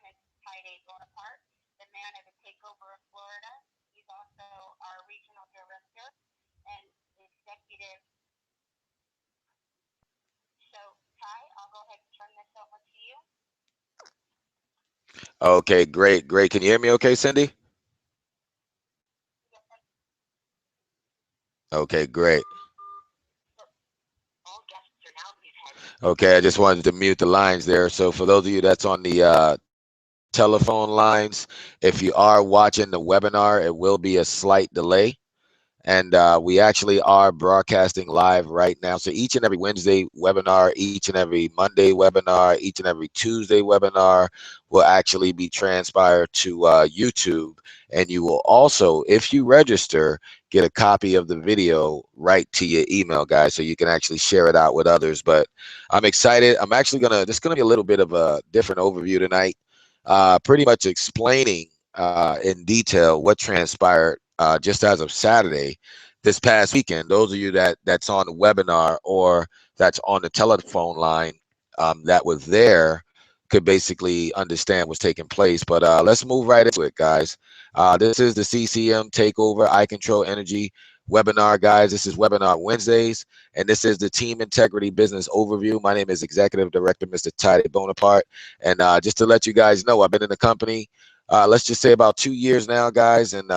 is Ty Bonaparte, the man of the takeover of Florida. He's also our regional director and executive. So, Ty, I'll go ahead and turn this over to you. Okay, great, great. Can you hear me okay, Cindy? Yes, Okay, great. all guests are now muted. Okay, I just wanted to mute the lines there. So for those of you that's on the telephone lines, if you are watching the webinar, it will be a slight delay. And we actually are broadcasting live right now. So each and every Wednesday webinar, each and every Monday webinar, each and every Tuesday webinar will actually be transpired to YouTube. And you will also, if you register, get a copy of the video right to your email, guys, so you can actually share it out with others. But I'm excited. I'm actually this gonna be a little bit of a different overview tonight, pretty much explaining in detail what transpired just as of Saturday, this past weekend. Those of you that's on the webinar or that's on the telephone line that was there could basically understand what's taking place. But let's move right into it, guys. This is the CCM Takeover I Control Energy webinar, guys. This is webinar Wednesdays, and this is the Team Integrity Business Overview. My name is Executive Director, Mr. Ty Bonaparte. And just to let you guys know, I've been in the company, let's just say about 2 years now, guys. And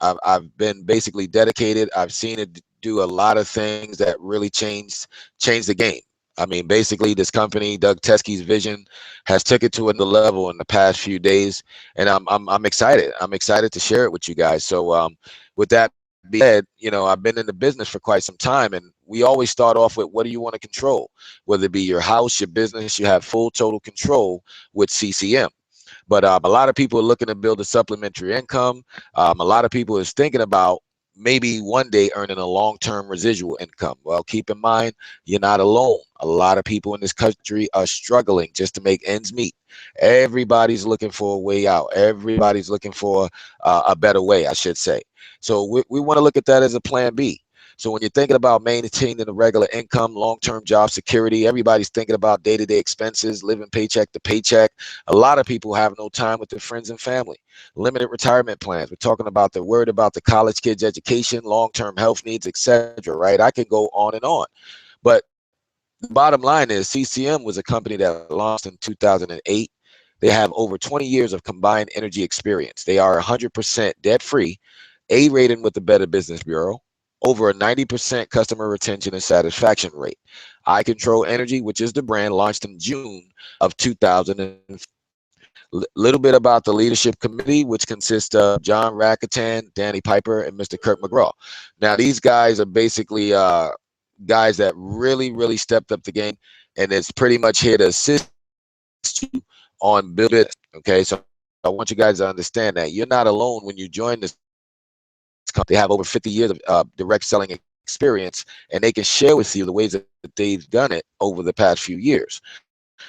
I've been basically dedicated. I've seen it do a lot of things that really changed the game. I mean, basically, this company, Doug Teskey's vision, has took it to another level in the past few days, and I'm excited. I'm excited to share it with you guys. So, with that being said, I've been in the business for quite some time, and we always start off with what do you want to control, whether it be your house, your business. You have full total control with CCM. But a lot of people are looking to build a supplementary income. A lot of people is thinking about maybe one day earning a long-term residual income. Well, keep in mind, you're not alone. A lot of people in this country are struggling just to make ends meet. Everybody's looking for a way out. Everybody's looking for a better way, I should say. So we want to look at that as a plan B. So when you're thinking about maintaining a regular income, long-term job security, everybody's thinking about day-to-day expenses, living paycheck to paycheck. A lot of people have no time with their friends and family. Limited retirement plans. We're talking about the word about the college kids' education, long-term health needs, etc. Right? I could go on and on. But the bottom line is CCM was a company that launched in 2008. They have over 20 years of combined energy experience. They are 100% debt-free, A-rated with the Better Business Bureau, over a 90% customer retention and satisfaction rate. I Control Energy, which is the brand, launched in June of 2005. Little bit about the leadership committee, which consists of John Rakatan, Danny Piper, and Mr. Kirk McGraw. Now, these guys are basically guys that really stepped up the game, and it's pretty much here to assist you on building business. Okay, so I want you guys to understand that you're not alone when you join this company. They have over 50 years of direct selling experience, and they can share with you the ways that they've done it over the past few years.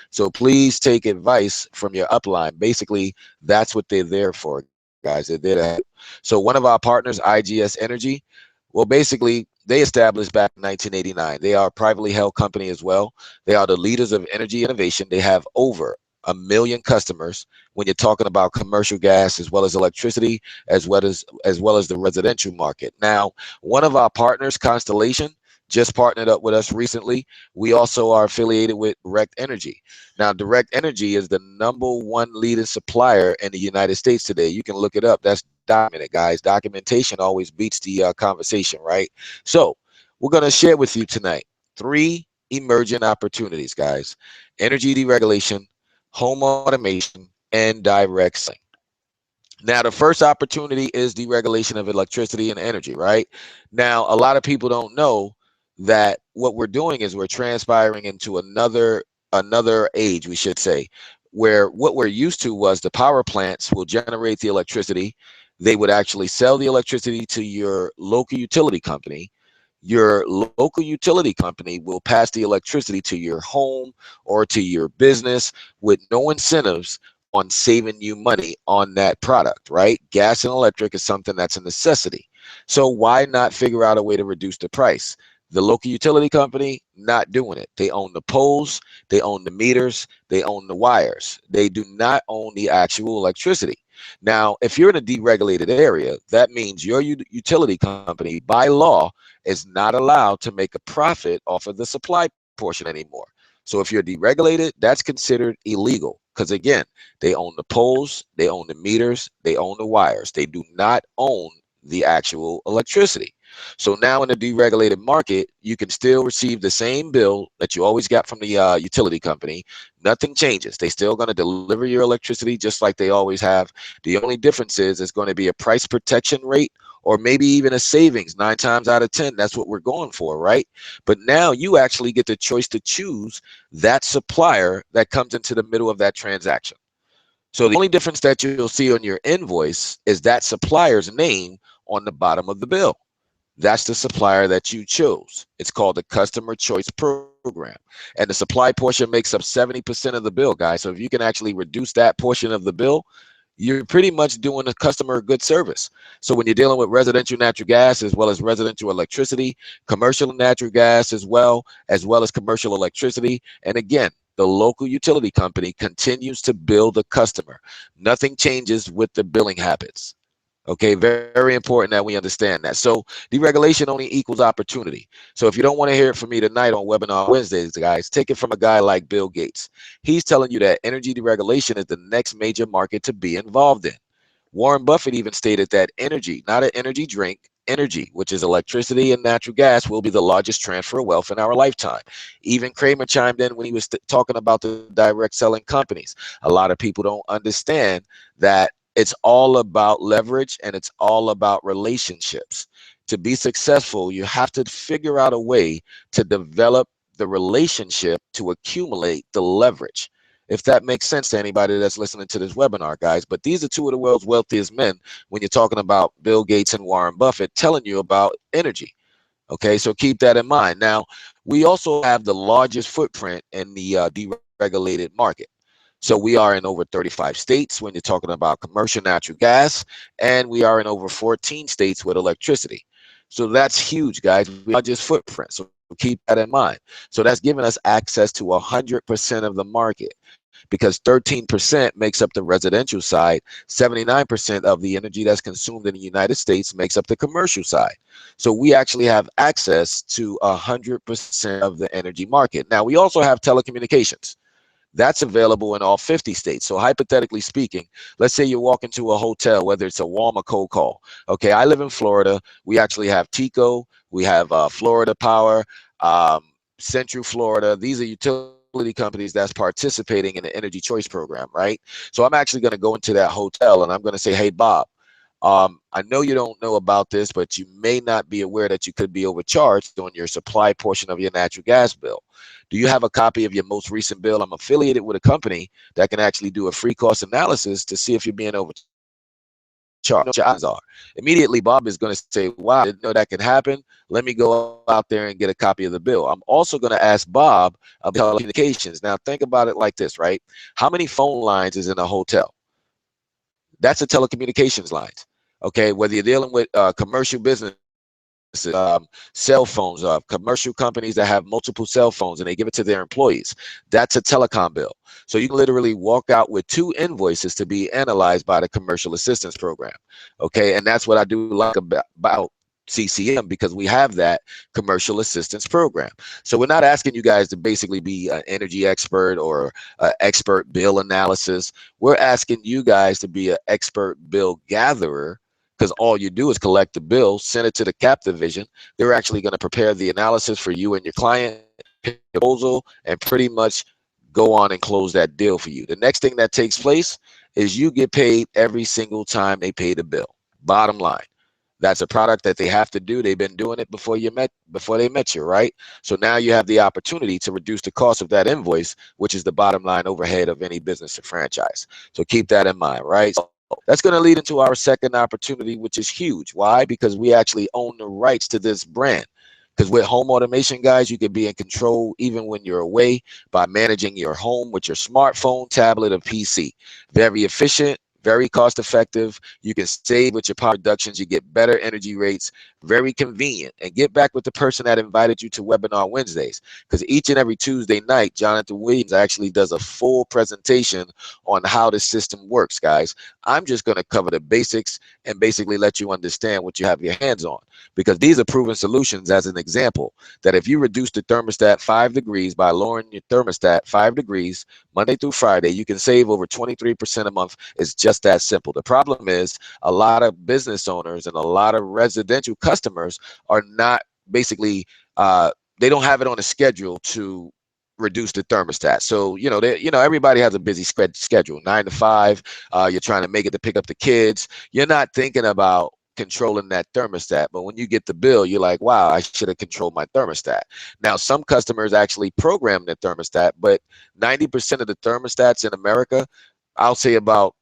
So please take advice from your upline. Basically, that's what they're there for, guys. They're there to help you. So one of our partners, IGS Energy, well, basically, they established back in 1989. They are a privately held company as well. They are the leaders of energy innovation. They have over 1 million customers when you're talking about commercial gas as well as electricity, as well as the residential market. Now, one of our partners, Constellation, just partnered up with us recently. We also are affiliated with Direct Energy. Now, Direct Energy is the #1 leading supplier in the United States today. You can look it up. That's documented, guys. Documentation always beats the conversation, right? So, we're going to share with you tonight 3 emerging opportunities, guys: energy deregulation, home automation, and direct selling. Now, the first opportunity is deregulation of electricity and energy, right? Now, a lot of people don't know that what we're doing is we're transpiring into another age, we should say, where what we're used to was the power plants will generate the electricity. They would actually sell the electricity to your local utility company. Your local utility company will pass the electricity to your home or to your business with no incentives on saving you money on that product, right? Gas and electric is something that's a necessity. So why not figure out a way to reduce the price? The local utility company, not doing it. They own the poles, they own the meters, they own the wires. They do not own the actual electricity. Now, if you're in a deregulated area, that means your utility company, by law, is not allowed to make a profit off of the supply portion anymore. So if you're deregulated, that's considered illegal because, again, they own the poles, they own the meters, they own the wires. They do not own the actual electricity. So now in the deregulated market, you can still receive the same bill that you always got from the utility company. Nothing changes. They still going to deliver your electricity just like they always have. The only difference is it's going to be a price protection rate or maybe even a savings 9 times out of 10. That's what we're going for, right? But now you actually get the choice to choose that supplier that comes into the middle of that transaction. So the only difference that you'll see on your invoice is that supplier's name on the bottom of the bill. That's the supplier that you chose. It's called the Customer Choice Program. And the supply portion makes up 70% of the bill, guys. So if you can actually reduce that portion of the bill, you're pretty much doing the customer a good service. So when you're dealing with residential natural gas as well as residential electricity, commercial natural gas as well as commercial electricity, and again, the local utility company continues to bill the customer. Nothing changes with the billing habits. Okay, very important that we understand that. So deregulation only equals opportunity. So if you don't want to hear it from me tonight on Webinar Wednesdays, guys, take it from a guy like Bill Gates. He's telling you that energy deregulation is the next major market to be involved in. Warren Buffett even stated that energy, not an energy drink, energy, which is electricity and natural gas, will be the largest transfer of wealth in our lifetime. Even Kramer chimed in when he was talking about the direct selling companies. A lot of people don't understand that it's all about leverage and it's all about relationships. To be successful, you have to figure out a way to develop the relationship to accumulate the leverage, if that makes sense to anybody that's listening to this webinar, guys. But these are two of the world's wealthiest men when you're talking about Bill Gates and Warren Buffett telling you about energy. Okay, so keep that in mind. Now, we also have the largest footprint in the deregulated market. So we are in over 35 states when you're talking about commercial natural gas, and we are in over 14 states with electricity. So that's huge, guys. We are just footprint. So keep that in mind. So that's giving us access to 100% of the market because 13% makes up the residential side, 79% of the energy that's consumed in the United States makes up the commercial side. So we actually have access to 100% of the energy market. Now, we also have telecommunications. That's available in all 50 states. So hypothetically speaking, let's say you walk into a hotel, whether it's a warm or cold call. Okay, I live in Florida. We actually have Tico. We have Florida Power, um, Central Florida. These are utility companies that's participating in the Energy Choice Program, right? So I'm actually going to go into that hotel and I'm going to say, hey, Bob, I know you don't know about this, but you may not be aware that you could be overcharged on your supply portion of your natural gas bill. Do you have a copy of your most recent bill? I'm affiliated with a company that can actually do a free cost analysis to see if you're being overcharged. What your odds are. Immediately, Bob is going to say, wow, I didn't know that could happen. Let me go out there and get a copy of the bill. I'm also going to ask Bob about telecommunications. Now, think about it like this, right? How many phone lines is in a hotel? That's a telecommunications lines. Okay, whether you're dealing with commercial businesses, cell phones, commercial companies that have multiple cell phones and they give it to their employees, that's a telecom bill. So you can literally walk out with 2 invoices to be analyzed by the commercial assistance program. Okay, and that's what I do like about CCM because we have that commercial assistance program. So we're not asking you guys to basically be an energy expert or expert bill analysis. We're asking you guys to be an expert bill gatherer because all you do is collect the bill, send it to the CAP division. They're actually going to prepare the analysis for you and your client, pick a proposal, and pretty much go on and close that deal for you. The next thing that takes place is you get paid every single time they pay the bill. Bottom line. That's a product that they have to do. They've been doing it before they met you, right? So now you have the opportunity to reduce the cost of that invoice, which is the bottom line overhead of any business or franchise. So keep that in mind, right? So that's going to lead into our second opportunity, which is huge. Why? Because we actually own the rights to this brand. Because with home automation, guys, you can be in control even when you're away by managing your home with your smartphone, tablet, or PC. Very efficient, very cost effective. You can save with your power reductions. You get better energy rates, very convenient. And get back with the person that invited you to Webinar Wednesdays, because each and every Tuesday night, Jonathan Williams actually does a full presentation on how the system works, guys. I'm just going to cover the basics and basically let you understand what you have your hands on, because these are proven solutions. As an example, that if you reduce the thermostat 5 degrees by lowering your thermostat 5 degrees Monday through Friday, you can save over 23% a month. It's just that simple. The problem is a lot of business owners and a lot of residential customers are not basically, they don't have it on a schedule to reduce the thermostat. So, everybody has a busy schedule, 9 to 5. You're trying to make it to pick up the kids. You're not thinking about controlling that thermostat. But when you get the bill, you're like, wow, I should have controlled my thermostat. Now, some customers actually program the thermostat, but 90% of the thermostats in America, I'll say about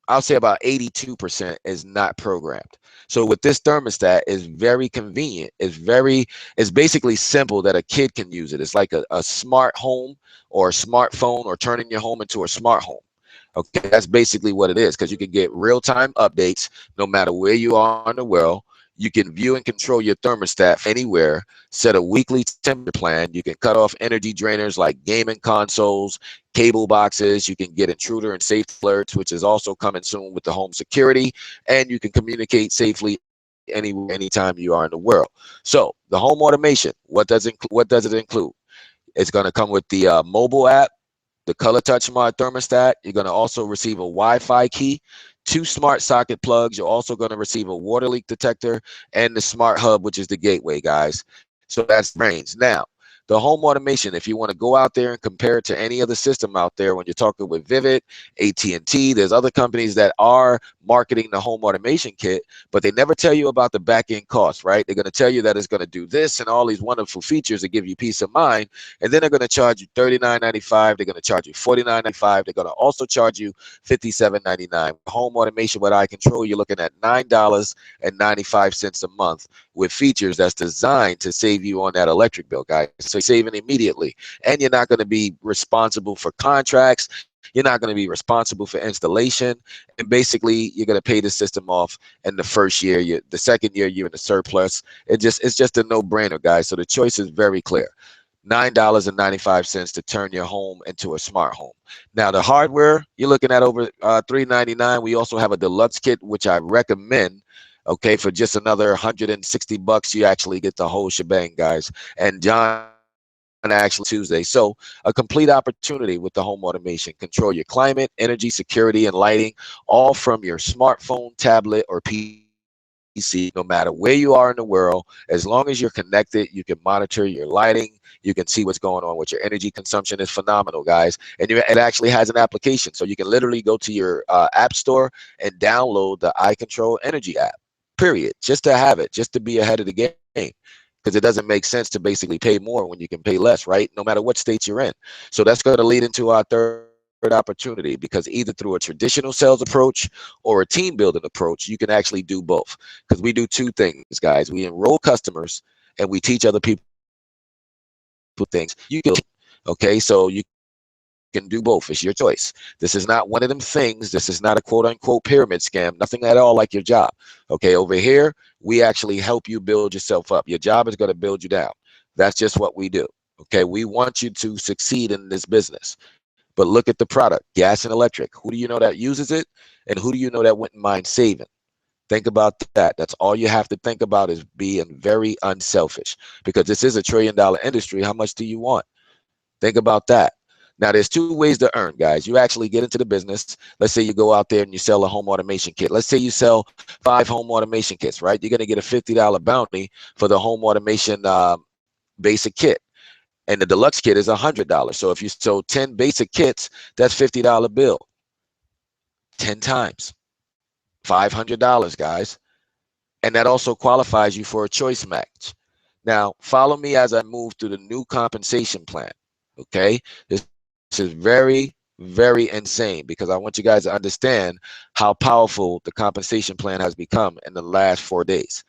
I'll say about 82% is not programmed. So with this thermostat, is very convenient. It's basically simple that a kid can use it. It's like a smart home or a smartphone, or turning your home into a smart home. Okay, that's basically what it is, because you can get real-time updates no matter where you are in the world. You can view and control your thermostat from anywhere, set a weekly temperature plan. You can cut off energy drainers like gaming consoles, cable boxes. You can get intruder and safety alerts, which is also coming soon with the home security. And you can communicate safely anywhere, anytime you are in the world. So the home automation, what does it include? It's going to come with the mobile app, the Color Touch Smart Thermostat. You're going to also receive a Wi-Fi key, 2 smart socket plugs. You're also going to receive a water leak detector and the Smart Hub, which is the gateway, guys. So that's the brains. Now, the home automation, if you want to go out there and compare it to any other system out there, when you're talking with Vivid, AT&T, there's other companies that are marketing the home automation kit, but they never tell you about the back-end costs, right? They're going to tell you that it's going to do this and all these wonderful features that give you peace of mind, and then they're going to charge you $39.95. They're going to charge you $49.95. They're going to also charge you $57.99. Home automation with iControl, you're looking at $9.95 a month, with features that's designed to save you on that electric bill, guys. So you're saving immediately, and you're not going to be responsible for contracts. You're not going to be responsible for installation, and basically you're going to pay the system off in the first year. The second year you're in the surplus. It's just a no-brainer, guys. So the choice is very clear. $9.95 to turn your home into a smart home. Now, the hardware, you're looking at over $399. We also have a deluxe kit, which I recommend. Okay, for just another $160, you actually get the whole shebang, guys. And John actually Tuesday. So a complete opportunity with the home automation. Control your climate, energy, security, and lighting, all from your smartphone, tablet, or PC, no matter where you are in the world. As long as you're connected, you can monitor your lighting. You can see what's going on with your energy consumption. Is phenomenal, guys. And it actually has an application. So you can literally go to your app store and download the iControl Energy app, period, just to have it, just to be ahead of the game. Because it doesn't make sense to basically pay more when you can pay less, right? No matter what state you're in. So that's going to lead into our third opportunity, because either through a traditional sales approach or a team building approach, you can actually do both. Because we do two things, guys. We enroll customers and we teach other people things. You can build a team. Okay, so you can do both. It's your choice. This is not one of them things. This is not a quote unquote pyramid scam. Nothing at all like your job. Okay, over here, we actually help you build yourself up. Your job is going to build you down. That's just what we do. Okay, we want you to succeed in this business. But look at the product, gas and electric. Who do you know that uses it? And who do you know that wouldn't mind saving? Think about that. That's all you have to think about, is being very unselfish, because this is $1 trillion industry. How much do you want? Think about that. Now, there's 2 ways to earn, guys. You actually get into the business. Let's say you go out there and you sell a home automation kit. Let's say you sell 5 home automation kits, right? You're going to get a $50 bounty for the home automation basic kit. And the deluxe kit is $100. So if you sold 10 basic kits, that's $50 bill, 10 times, $500, guys. And that also qualifies you for a choice match. Now, follow me as I move through the new compensation plan. Okay, this is very insane, because I want you guys to understand how powerful the compensation plan has become in the last 4 days.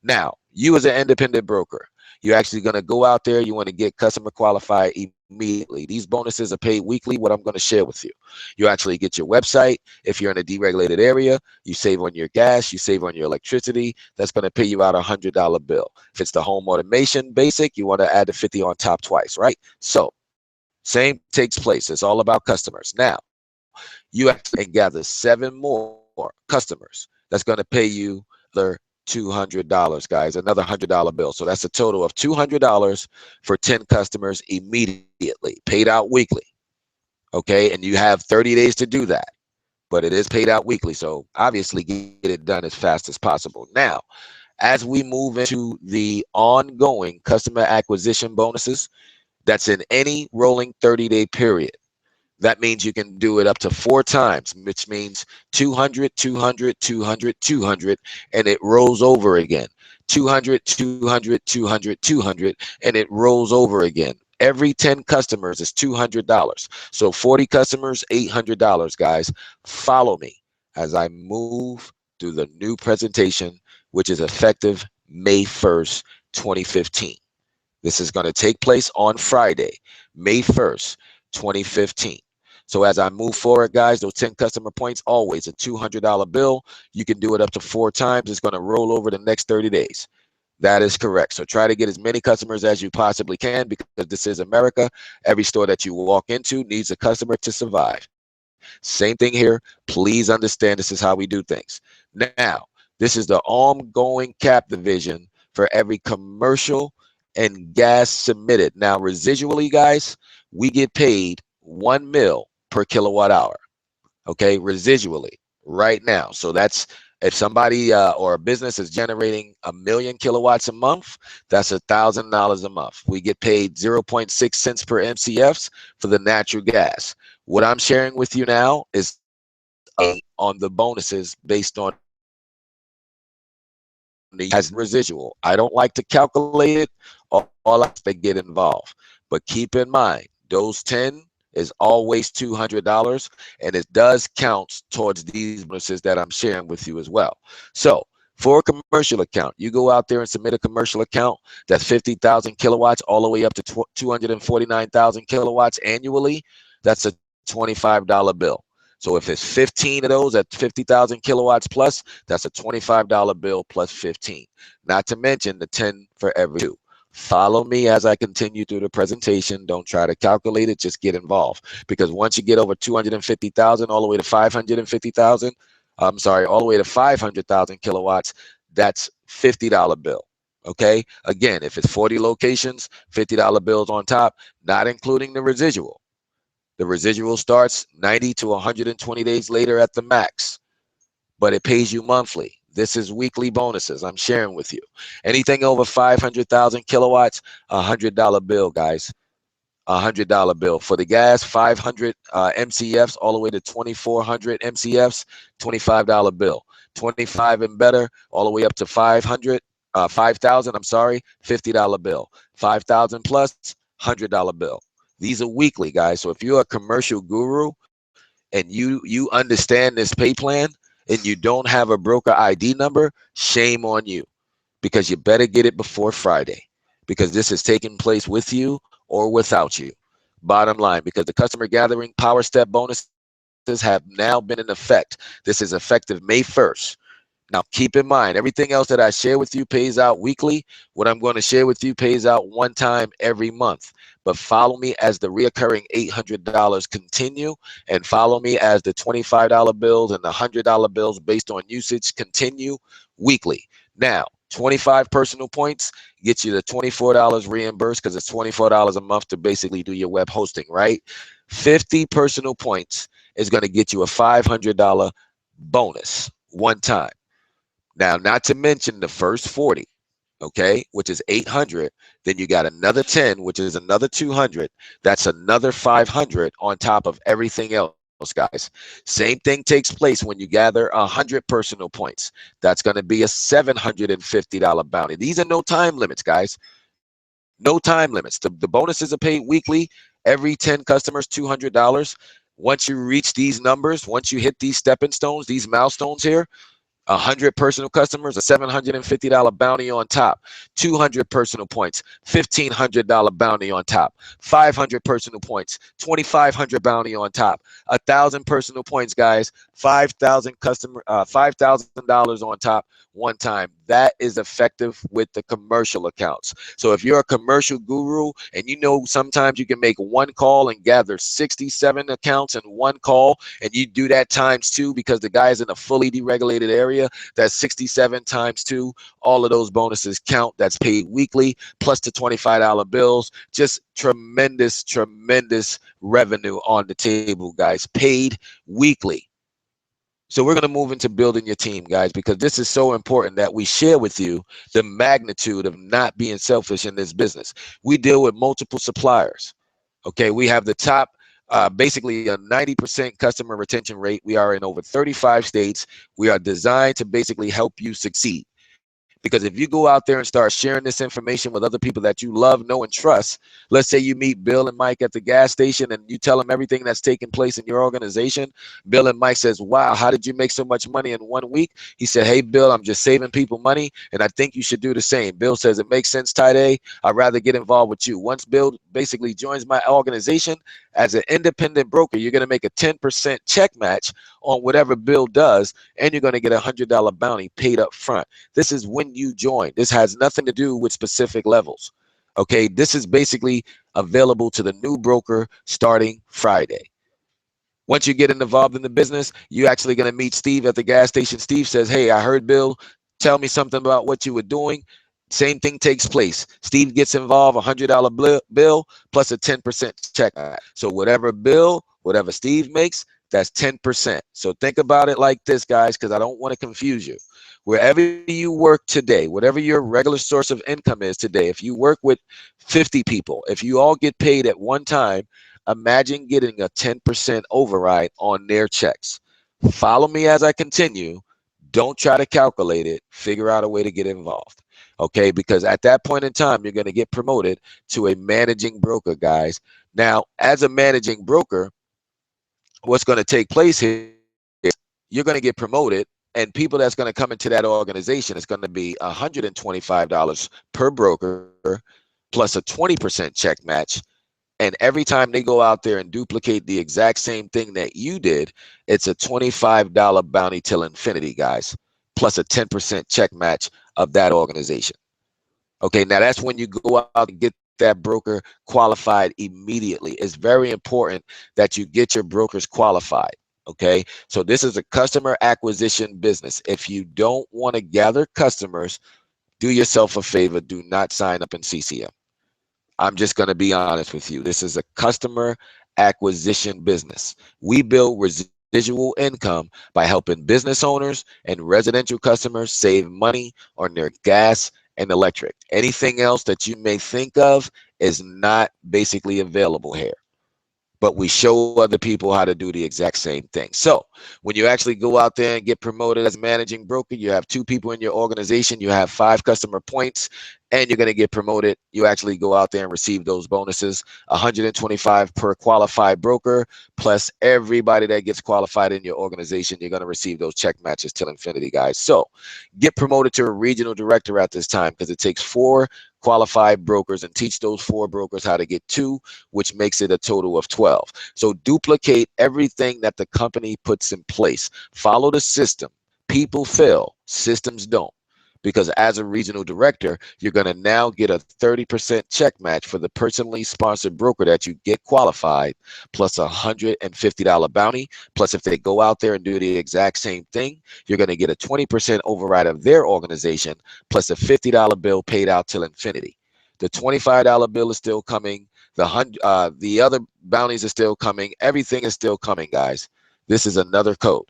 Now, you as an independent broker, you're actually going to go out there, you want to get customer qualified immediately. These bonuses are paid weekly, what I'm going to share with you. You actually get your website. If you're in a deregulated area, you save on your gas, you save on your electricity. That's going to pay you out $100 bill. If it's the home automation basic, you want to add the 50 on top twice, right? So same takes place. It's all about customers. Now, you actually and gather 7 more customers. That's going to pay you another $200, guys, another $100 bill. So that's a total of $200 for 10 customers immediately, paid out weekly. Okay. And you have 30 days to do that, but it is paid out weekly. So obviously get it done as fast as possible. Now, as we move into the ongoing customer acquisition bonuses, that's in any rolling 30-day period. That means you can do it up to 4 times, which means 200, 200, 200, 200, and it rolls over again. 200, 200, 200, 200, and it rolls over again. Every 10 customers is $200. So 40 customers, $800, guys. Follow me as I move through the new presentation, which is effective May 1st, 2015. This is going to take place on Friday, May 1st, 2015. So as I move forward, guys, those 10 customer points, always a $200 bill. You can do it up to 4 times. It's going to roll over the next 30 days. That is correct. So try to get as many customers as you possibly can because this is America. Every store that you walk into needs a customer to survive. Same thing here. Please understand this is how we do things. Now, this is the ongoing cap division for every commercial and gas submitted. Now, residually, guys, we get paid 1 mil per kilowatt hour. Okay, residually right now. So that's if somebody or a business is generating 1 million kilowatts a month, that's $1,000 a month. We get paid 0.6 cents per MCFs for the natural gas. What I'm sharing with you now is on the bonuses based on the as residual. I don't like to calculate it. All I to get involved. But keep in mind, those 10 is always $200, and it does count towards these bonuses that I'm sharing with you as well. So for a commercial account, you go out there and submit a commercial account that's 50,000 kilowatts all the way up to 249,000 kilowatts annually. That's a $25 bill. So if it's 15 of those at 50,000 kilowatts plus, that's a $25 bill plus 15. Not to mention the 10 for every 2. Follow me as I continue through the presentation. Don't try to calculate it, just get involved. Because once you get over 250,000 all the way to 550,000, I'm sorry, all the way to 500,000 kilowatts, that's $50 bill. Okay? Again, if it's 40 locations, $50 bills on top, not including the residual. The residual starts 90 to 120 days later at the max, but it pays you monthly. This is weekly bonuses I'm sharing with you. Anything over 500,000 kilowatts, $100 bill, guys. $100 bill. For the gas, 500 MCFs all the way to 2,400 MCFs, $25 bill. 25 and better, all the way up to 500, 5,000, I'm sorry, $50 bill. 5,000 plus, $100 bill. These are weekly, guys. So if you're a commercial guru and you understand this pay plan and you don't have a broker ID number, shame on you because you better get it before Friday because this is taking place with you or without you. Bottom line, because the customer gathering power step bonuses have now been in effect. This is effective May 1st. Now, keep in mind, everything else that I share with you pays out weekly. What I'm going to share with you pays out 1 time every month. But follow me as the reoccurring $800 continue, and follow me as the $25 bills and the $100 bills based on usage continue weekly. Now, 25 personal points gets you the $24 reimbursed because it's $24 a month to basically do your web hosting, right? 50 personal points is going to get you a $500 bonus 1 time. Now, not to mention the first 40, okay, which is 800. Then you got another 10, which is another 200. That's another 500 on top of everything else, guys. Same thing takes place when you gather 100 personal points. That's going to be a $750 bounty. These are no time limits, guys. No time limits. The bonuses are paid weekly. Every 10 customers, $200. Once you reach these numbers, once you hit these stepping stones, these milestones here, 100 personal customers, a $750 bounty on top. 200 personal points, $1,500 bounty on top. 500 personal points, 2,500 bounty on top. 1,000 personal points, guys, 5,000 $5,000 on top one time. That is effective with the commercial accounts. So if you're a commercial guru and you know sometimes you can make one call and gather 67 accounts in one call, and you do that times two because the guy's in a fully deregulated area, that's 67 times two. All of those bonuses count. That's paid weekly plus the $25 bills. Just tremendous, tremendous revenue on the table, guys. Paid weekly. So we're going to move into building your team, guys, because this is so important that we share with you the magnitude of not being selfish in this business. We deal with multiple suppliers. Okay, we have the top, basically a 90% customer retention rate. We are in over 35 states. We are designed to basically help you succeed. Because if you go out there and start sharing this information with other people that you love, know, and trust, let's say you meet Bill and Mike at the gas station and you tell them everything that's taking place in your organization. Bill and Mike says, wow, how did you make so much money in 1 week? He said, hey, Bill, I'm just saving people money, and I think you should do the same. Bill says, it makes sense, Tide. I'd rather get involved with you. Once Bill basically joins my organization as an independent broker, you're going to make a 10% check match on whatever Bill does, and you're going to get a $100 bounty paid up front. This is when you join. This has nothing to do with specific levels. Okay, this is basically available to the new broker starting Friday. Once you get involved in the business, you're actually going to meet Steve at the gas station. Steve says, hey, I heard Bill tell me something about what you were doing. Same thing takes place. Steve gets involved, $100 bill plus a 10% check. So whatever Steve makes, that's 10%. So think about it like this, guys, because I don't want to confuse you. Wherever you work today, whatever your regular source of income is today, if you work with 50 people, if you all get paid at one time, imagine getting a 10% override on their checks. Follow me as I continue. Don't try to calculate it. Figure out a way to get involved. Okay, because at that point in time, you're going to get promoted to a managing broker, guys. Now, as a managing broker, what's going to take place here is you're going to get promoted, and people that's going to come into that organization is going to be $125 per broker plus a 20% check match. And every time they go out there and duplicate the exact same thing that you did, it's a $25 bounty till infinity, guys, plus a 10% check match of that organization. Okay, now that's when you go out and get that broker qualified immediately. It's very important that you get your brokers qualified. Okay, so this is a customer acquisition business. If you don't want to gather customers, do yourself a favor, do not sign up in CCM. I'm just going to be honest with you. This is a customer acquisition business. We build residual income by helping business owners and residential customers save money on their gas and electric. Anything else that you may think of is not basically available here, but we show other people how to do the exact same thing. So when you actually go out there and get promoted as a managing broker, you have two people in your organization, you have 5 customer points, and you're going to get promoted. You actually go out there and receive those bonuses, 125 per qualified broker, plus everybody that gets qualified in your organization, you're going to receive those check matches till infinity, guys. So get promoted to a regional director at this time, because it takes 4 qualified brokers and teach those 4 brokers how to get 2, which makes it a total of 12. So duplicate everything that the company puts in place. Follow the system. People fail, systems don't. Because as a regional director, you're going to now get a 30% check match for the personally sponsored broker that you get qualified, plus a $150 bounty. Plus, if they go out there and do the exact same thing, you're going to get a 20% override of their organization, plus a $50 bill paid out till infinity. The $25 bill is still coming. The other bounties are still coming. Everything is still coming, guys. This is another code.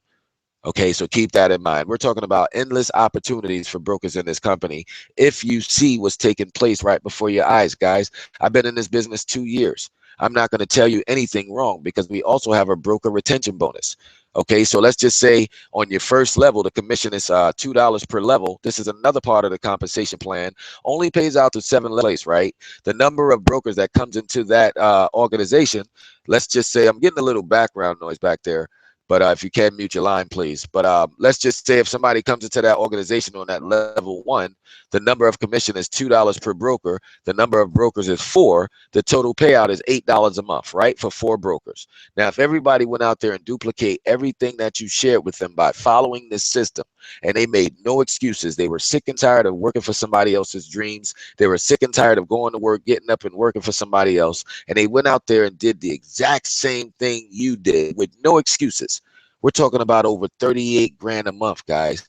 Okay, so keep that in mind. We're talking about endless opportunities for brokers in this company if you see what's taking place right before your eyes, guys. I've been in this business 2 years. I'm not going to tell you anything wrong, because we also have a broker retention bonus. Okay, so let's just say on your first level, the commission is $2 per level. This is another part of the compensation plan. Only pays out to 7 place, right? The number of brokers that comes into that organization, let's just say, I'm getting a little background noise back there. But if you can mute your line, please. But let's just say if somebody comes into that organization on that level one, the number of commission is $2 per broker. The number of brokers is four. The total payout is $8 a month, right? For four brokers. Now, if everybody went out there and duplicate everything that you shared with them by following this system, and they made no excuses, they were sick and tired of working for somebody else's dreams. They were sick and tired of going to work, getting up and working for somebody else. And they went out there and did the exact same thing you did with no excuses. We're talking about over 38 grand a month, guys.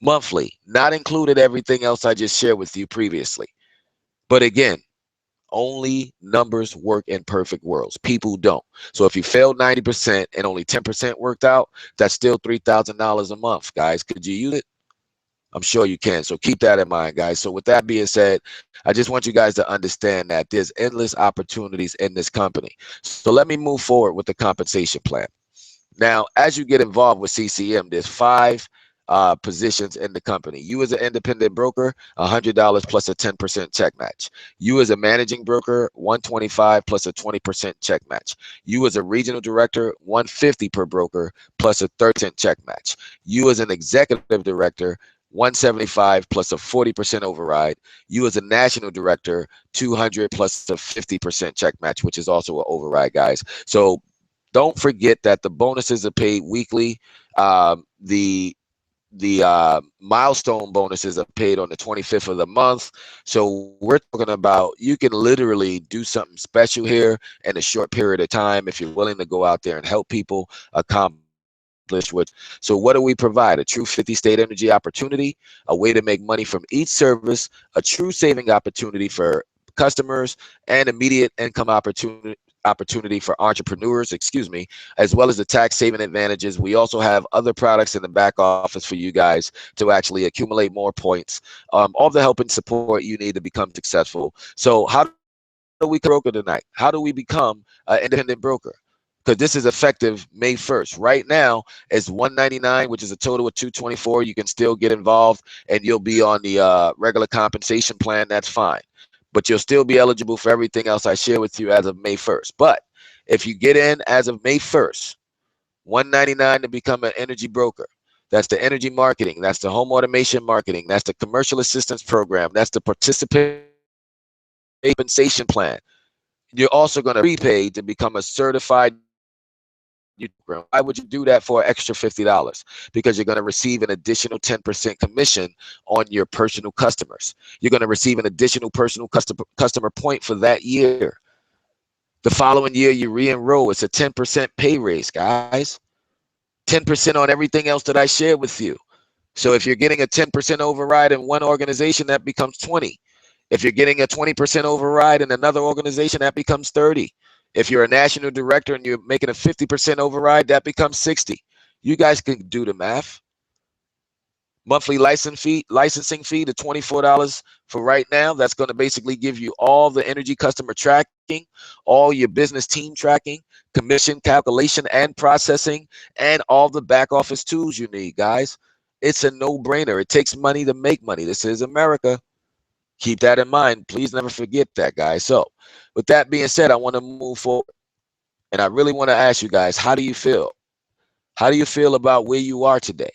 Monthly, not included everything else I just shared with you previously. But again, only numbers work in perfect worlds. People don't. So if you failed 90% and only 10% worked out, that's still $3,000 a month, guys. Could you use it? I'm sure you can. So keep that in mind, guys. So with that being said, I just want you guys to understand that there's endless opportunities in this company. So let me move forward with the compensation plan. Now, as you get involved with CCM, there's five positions in the company. You as an independent broker, $100 plus a 10% check match. You as a managing broker, 125 plus a 20% check match. You as a regional director, 150 per broker plus a 30% check match. You as an executive director, 175 plus a 40% override. You as a national director, 200 plus a 50% check match, which is also an override, guys. So don't forget that the bonuses are paid weekly. The milestone bonuses are paid on the 25th of the month. So we're talking about you can literally do something special here in a short period of time if you're willing to go out there and help people accomplish what. So what do we provide? A true 50 state energy opportunity, a way to make money from each service, a true saving opportunity for customers, and immediate income opportunity for entrepreneurs, as well as the tax saving advantages. We also have other products in the back office for you guys to actually accumulate more points. All the help and support you need to become successful. So how do we become a broker tonight? How do we become an independent broker? Because this is effective May 1st. Right now, it's $199, which is a total of $224. You can still get involved, and you'll be on the regular compensation plan. That's fine, but you'll still be eligible for everything else I share with you as of May 1st. But if you get in as of May 1st, $199 to become an energy broker. That's the energy marketing. That's the home automation marketing. That's the commercial assistance program. That's the participation compensation plan. You're also going to prepay to become a certified program. Why would you do that for an extra $50? Because you're going to receive an additional 10% commission on your personal customers. You're going to receive an additional personal customer point for that year. The following year, you re-enroll. It's a 10% pay raise, guys. 10% on everything else that I shared with you. So if you're getting a 10% override in one organization, that becomes 20. If you're getting a 20% override in another organization, that becomes 30. If you're a national director and you're making a 50% override, that becomes 60. You guys can do the math. Monthly licensing fee to $24 for right now. That's going to basically give you all the energy customer tracking, all your business team tracking, commission calculation and processing, and all the back office tools you need, guys. It's a no-brainer. It takes money to make money. This is America. Keep that in mind. Please never forget that, guys. So with that being said, I want to move forward. And I really want to ask you guys, how do you feel? How do you feel about where you are today?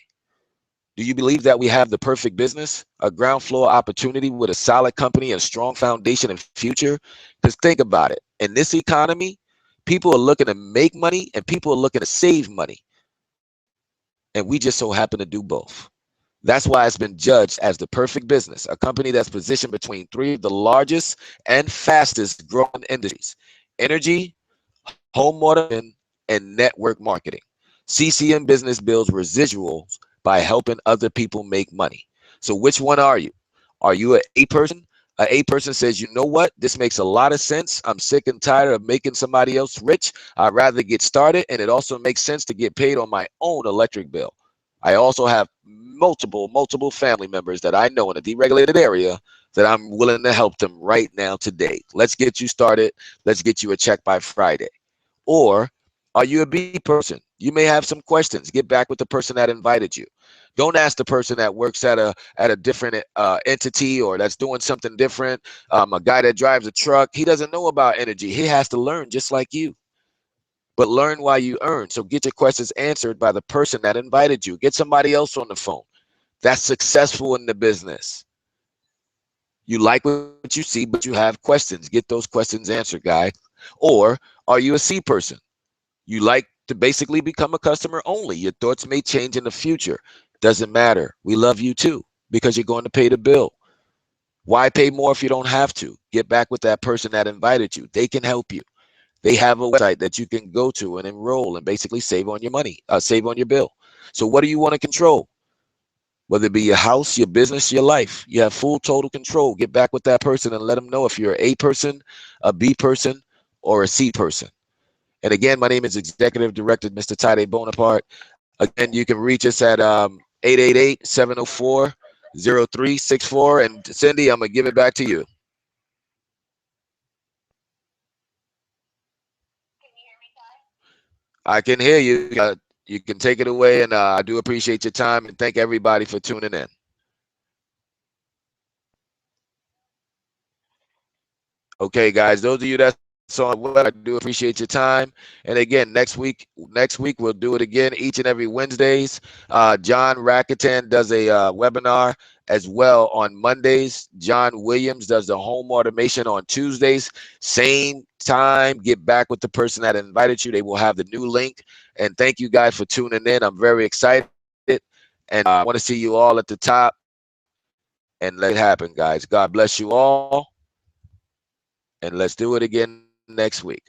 Do you believe that we have the perfect business, a ground floor opportunity with a solid company, a strong foundation and future? Because think about it. In this economy, people are looking to make money and people are looking to save money. And we just so happen to do both. That's why it's been judged as the perfect business, a company that's positioned between three of the largest and fastest growing industries: energy, home automation, and network marketing. CCM Business builds residuals by helping other people make money. So, which one are you? Are you an A person? An A person says, you know what? This makes a lot of sense. I'm sick and tired of making somebody else rich. I'd rather get started. And it also makes sense to get paid on my own electric bill. I also have multiple family members that I know in a deregulated area that I'm willing to help them right now today. Let's get you started. Let's get you a check by Friday. Or are you a B person? You may have some questions. Get back with the person that invited you. Don't ask the person that works at a different entity or that's doing something different. A guy that drives a truck, he doesn't know about energy. He has to learn just like you. but learn while you earn. So get your questions answered by the person that invited you. Get somebody else on the phone that's successful in the business. You like what you see, but you have questions. Get those questions answered, guy. Or are you a C person? You like to basically become a customer only. Your thoughts may change in the future. Doesn't matter. We love you too because you're going to pay the bill. Why pay more if you don't have to? Get back with that person that invited you. They can help you. They have a website that you can go to and enroll and basically save on your money, save on your bill. So what do you want to control? Whether it be your house, your business, your life, you have full total control. Get back with that person and let them know if you're an A person, a B person, or a C person. And again, my name is Executive Director Mr. Tade Bonaparte. Again, you can reach us at 888-704-0364. And Cindy, I'm going to give it back to you. Can you hear me, Ty? I can hear you. You can take it away. And I do appreciate your time and thank everybody for tuning in. Okay, guys, those of you that's on the web, I do appreciate your time. And again, next week we'll do it again each and every Wednesdays. John Rakatan does a webinar as well on Mondays. John Williams does the home automation on Tuesdays. Same time. Get back with the person that invited you. They will have the new link. And thank you guys for tuning in. I'm very excited, and I want to see you all at the top. And let's make it happen, guys. God bless you all. And let's do it again next week.